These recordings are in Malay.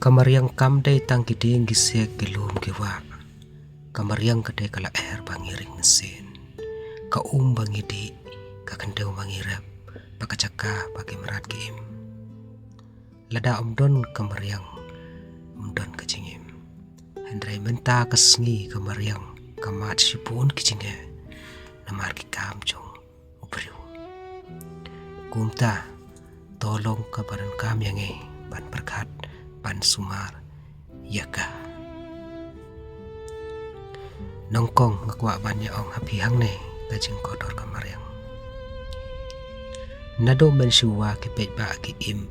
Kamariang kamday tang kiding gisek gilum giwa. Kamariang kadai kala air bangiring mesin. Kaum bangidi kakandau mangirap pakacaka pakai merat kim. Lada umdon kamariang umdon kecingim. Hendrai menta kesngi kamariang kamat sipun kecingnya. Namar ki kamcong ubriu. Kumta tolong kabaran kam yang ban berkat ban sumar yaka. Nongkong ngakwa banyak ong hapi hang ne kajing kodor kamariang. Nado mensuwa ki pejba ki im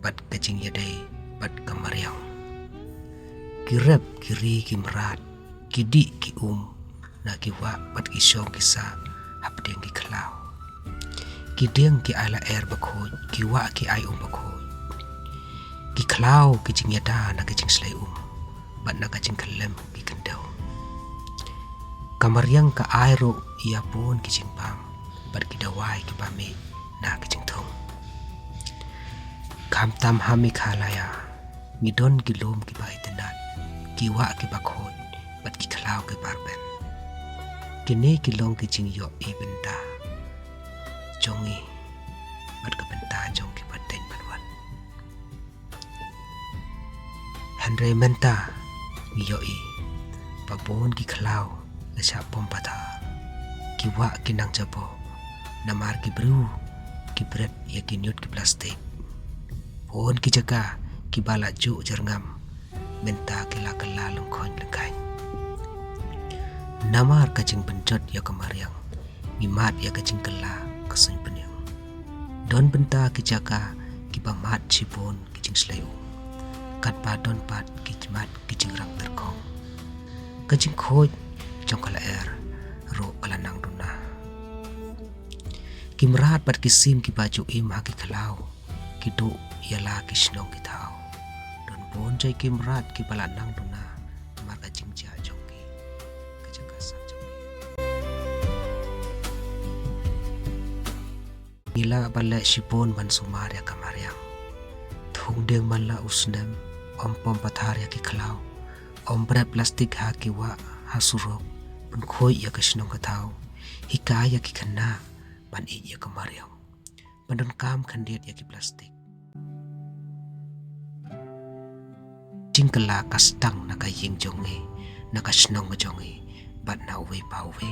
bat kajing yadai bat kamariang. Kirep kiri ki merat kidi ki na kiwa bat isyong kisa hapdeng ki kelau. Kideng ki ala air bakhoj kiwa ki ai bakhoj. Ki kelau kicing yada na kicing selai bat na kicing kelem ki kendau. Kamariang ka airo ia pun kicing pam bat ki dawai ki pame na kicing thong. Kam tam hami khalaya ngidon ki lom ki bai tenat kiwa ki bakhoj bat ki kelau ki barben. Kini ki long kicing yo i benda jongi bat ka benda jong ki baten banwan. Hendrai menta ngiyoi babon ki kelau na siya pompata kiwa kinang jabo namar ki bru ki bret ya ki nyut ki plastik pon ki jaga ki bala ju jerngam menta ki lakala lengkon lengkai namar kacing bencot ya kamariang ngimat ya kacing kela kesun penyang don benta ki jaga ki pamat sipon kicing selayu kat padon pat kijimat kijing ram terkong kajing khoj trong kala air ro kala nang duna kimrat pat kisim ki baju im ha ki khalau kidu yala kisnong ki thau don bon jai kimrat ki bala nang duna mar kajing ja jongki kajaga sa jongki ila bala sipon ban sumar ya kamariang thung deng mala usnem om pom pathar ya ki khalau om bre plastik ha ki wa hasurok pun khoi ya kasnong ka thau hikaya ki khanna ban i ya kamariang bandon kam khandiat ya ki plastik jingkala kastang na kaying jonge na kasnong jonge bat na uwe pa uwe